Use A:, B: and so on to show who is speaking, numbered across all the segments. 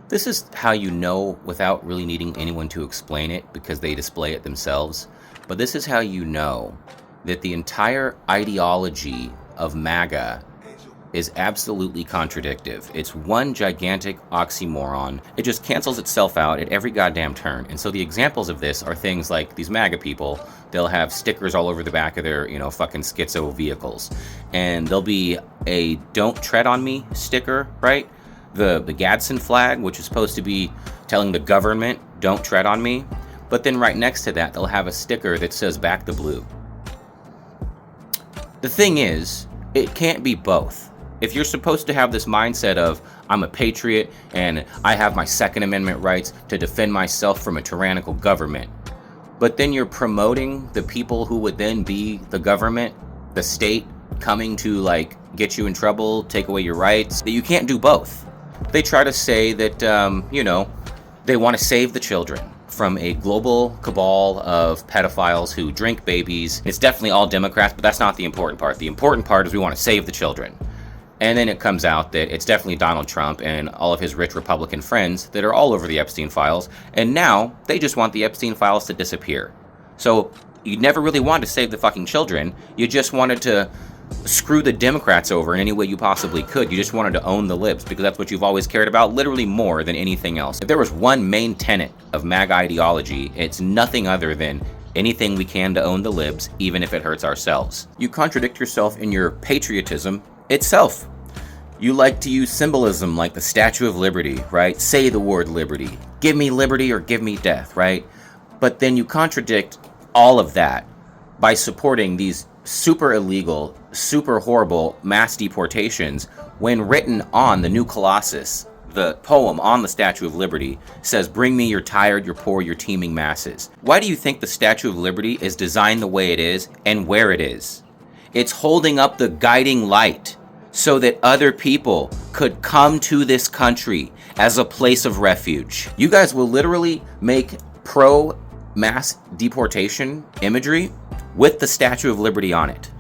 A: This is how you know without really needing anyone to explain it because they display it themselves. But this is how you know that the entire ideology of MAGA is absolutely contradictive. It's one gigantic oxymoron. It just cancels itself out at every goddamn turn. And so the examples of this are things like these MAGA people. They'll have stickers all over the back of their, fucking schizo vehicles. And there'll be a "Don't Tread on Me" sticker, right? The Gadsden flag, which is supposed to be telling the government, "Don't tread on me." But then right next to that, they'll have a sticker that says "Back the Blue." The thing is, it can't be both. If you're supposed to have this mindset of, I'm a patriot and I have my Second Amendment rights to defend myself from a tyrannical government, but then you're promoting the people who would then be the government, the state, coming to get you in trouble, take away your rights, that you can't do both. They try to say that, they want to save the children from a global cabal of pedophiles who drink babies. It's definitely all Democrats, but that's not the important part. The important part is we want to save the children. And then it comes out that it's definitely Donald Trump and all of his rich Republican friends that are all over the Epstein files. And now they just want the Epstein files to disappear. So you never really wanted to save the fucking children. You just wanted to screw the Democrats over in any way you possibly could. You just wanted to own the libs because that's what you've always cared about, literally more than anything else. If there was one main tenet of MAGA ideology, it's nothing other than anything we can to own the libs, even if it hurts ourselves. You contradict yourself in your patriotism itself. You like to use symbolism like the Statue of Liberty, right? Say the word liberty. Give me liberty or give me death, right? But then you contradict all of that by supporting these super illegal, super horrible mass deportations when written on the new Colossus, the poem on the Statue of Liberty, says, "Bring me your tired, your poor, your teeming masses." Why do you think the Statue of Liberty is designed the way it is and where it is? It's holding up the guiding light so that other people could come to this country as a place of refuge. You guys will literally make pro-mass deportation imagery with the Statue of Liberty on it.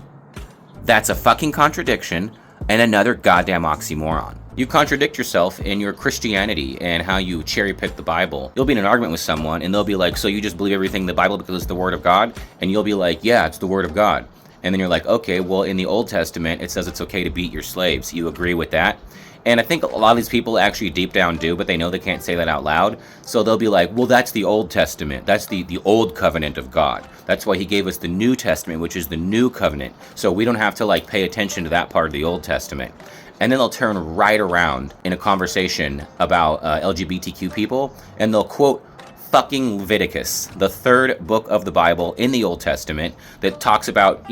A: That's a fucking contradiction and another goddamn oxymoron. You contradict yourself in your Christianity and how you cherry pick the Bible. You'll be in an argument with someone and they'll be like, "So you just believe everything in the Bible because it's the Word of God?" And you'll be like, "Yeah, it's the Word of God." And then you're like, "Okay, well, in the Old Testament, it says it's okay to beat your slaves. You agree with that?" And I think a lot of these people actually deep down do, but they know they can't say that out loud. So they'll be like, "Well, that's the Old Testament. That's the old covenant of God. That's why he gave us the New Testament, which is the new covenant. So we don't have to pay attention to that part of the Old Testament." And then they'll turn right around in a conversation about LGBTQ people, and they'll quote fucking Leviticus, the third book of the Bible in the Old Testament that talks about,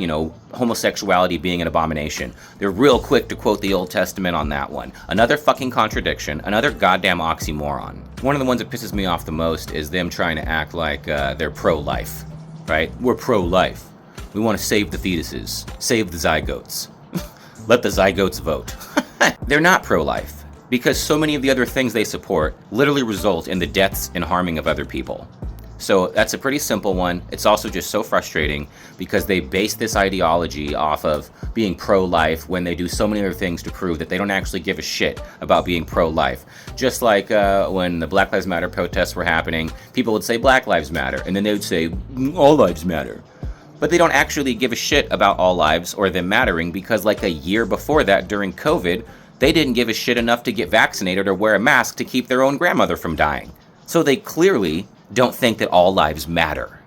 A: homosexuality being an abomination. They're real quick to quote the Old Testament on that one. Another fucking contradiction, another goddamn oxymoron. One of the ones that pisses me off the most is them trying to act like they're pro-life, right? We're pro-life. We want to save the fetuses, save the zygotes. Let the zygotes vote. They're not pro-life, because so many of the other things they support literally result in the deaths and harming of other people. So that's a pretty simple one. It's also just so frustrating because they base this ideology off of being pro-life when they do so many other things to prove that they don't actually give a shit about being pro-life. Just like when the Black Lives Matter protests were happening, people would say Black Lives Matter, and then they would say all lives matter. But they don't actually give a shit about all lives or them mattering because a year before that during COVID, they didn't give a shit enough to get vaccinated or wear a mask to keep their own grandmother from dying. So they clearly don't think that all lives matter.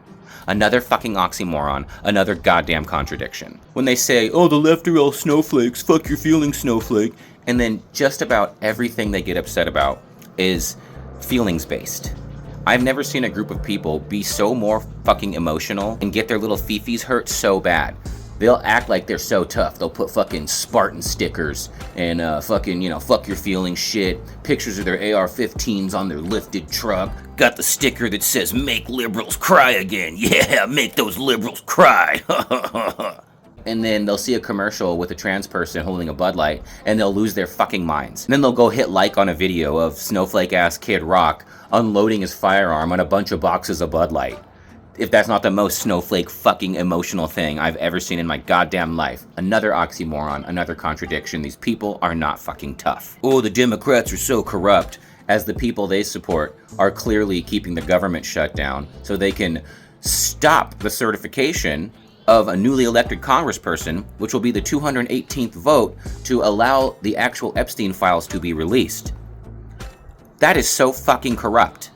A: Another fucking oxymoron, another goddamn contradiction. When they say, "Oh, the left are all snowflakes, fuck your feelings, snowflake," and then just about everything they get upset about is feelings-based. I've never seen a group of people be so more fucking emotional and get their little fifis hurt so bad. They'll act like they're so tough. They'll put fucking Spartan stickers and fucking, fuck your feelings shit. Pictures of their AR-15s on their lifted truck. Got the sticker that says, "Make liberals cry again." Yeah, make those liberals cry. And then they'll see a commercial with a trans person holding a Bud Light and they'll lose their fucking minds. And then they'll go hit like on a video of snowflake-ass Kid Rock unloading his firearm on a bunch of boxes of Bud Light. If that's not the most snowflake fucking emotional thing I've ever seen in my goddamn life. Another oxymoron, another contradiction. These people are not fucking tough. Oh, the Democrats are so corrupt. as the people they support are clearly keeping the government shut down so they can stop the certification of a newly elected congressperson, which will be the 218th vote to allow the actual Epstein files to be released. That is so fucking corrupt.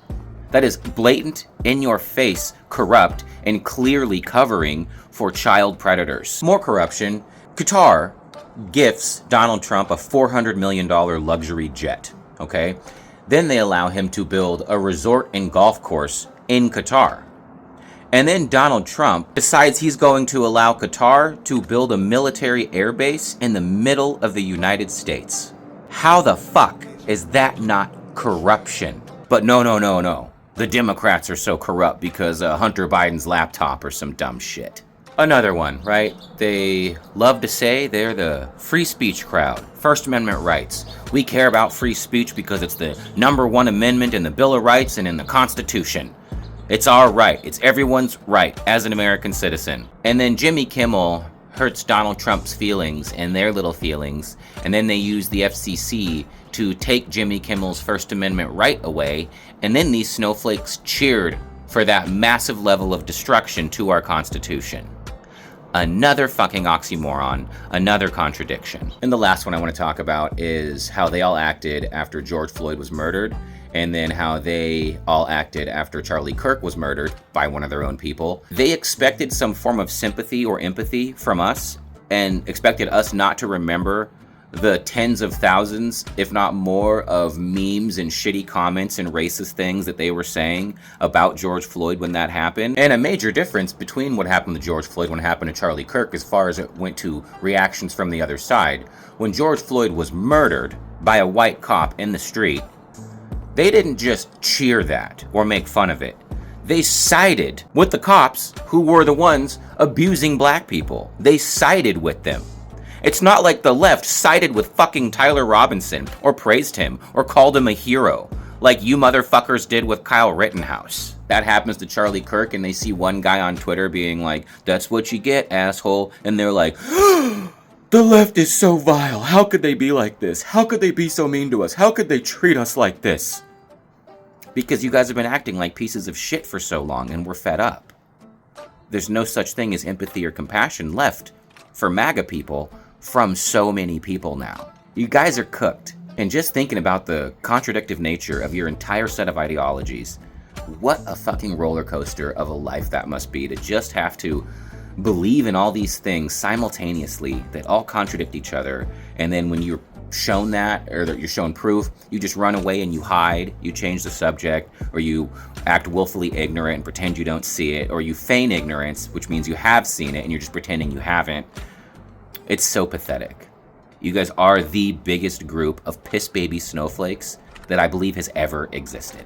A: That is blatant, in your face, corrupt, and clearly covering for child predators. More corruption. Qatar gifts Donald Trump a $400 million luxury jet, okay? Then they allow him to build a resort and golf course in Qatar. And then Donald Trump decides he's going to allow Qatar to build a military airbase in the middle of the United States. How the fuck is that not corruption? But no. The Democrats are so corrupt because Hunter Biden's laptop or some dumb shit. Another one, right? They love to say they're the free speech crowd. First Amendment rights. We care about free speech because it's the #1 amendment in the Bill of Rights and in the Constitution. It's our right. It's everyone's right as an American citizen. And then Jimmy Kimmel hurts Donald Trump's feelings and their little feelings, and then they use the FCC to take Jimmy Kimmel's First Amendment right away, and then these snowflakes cheered for that massive level of destruction to our Constitution. Another fucking oxymoron, another contradiction. And the last one I want to talk about is how they all acted after George Floyd was murdered, and then how they all acted after Charlie Kirk was murdered by one of their own people. They expected some form of sympathy or empathy from us, and expected us not to remember the tens of thousands, if not more, of memes and shitty comments and racist things that they were saying about George Floyd when that happened. And a major difference between what happened to George Floyd and what happened to Charlie Kirk as far as it went to reactions from the other side. When George Floyd was murdered by a white cop in the street, they didn't just cheer that or make fun of it. They sided with the cops who were the ones abusing black people. They sided with them. It's not like the left sided with fucking Tyler Robinson or praised him or called him a hero like you motherfuckers did with Kyle Rittenhouse. That happens to Charlie Kirk and they see one guy on Twitter being like, "That's what you get, asshole." And they're like, "The left is so vile. How could they be like this? How could they be so mean to us? How could they treat us like this?" Because you guys have been acting like pieces of shit for so long and we're fed up. There's no such thing as empathy or compassion left for MAGA people from so many people now. You guys are cooked. And just thinking about the contradictive nature of your entire set of ideologies, what a fucking roller coaster of a life that must be to just have to believe in all these things simultaneously that all contradict each other. And then when you're shown that, or that you're shown proof, you just run away and you hide, you change the subject, or you act willfully ignorant and pretend you don't see it, or you feign ignorance, which means you have seen it and you're just pretending you haven't. It's so pathetic. You guys are the biggest group of piss baby snowflakes that I believe has ever existed.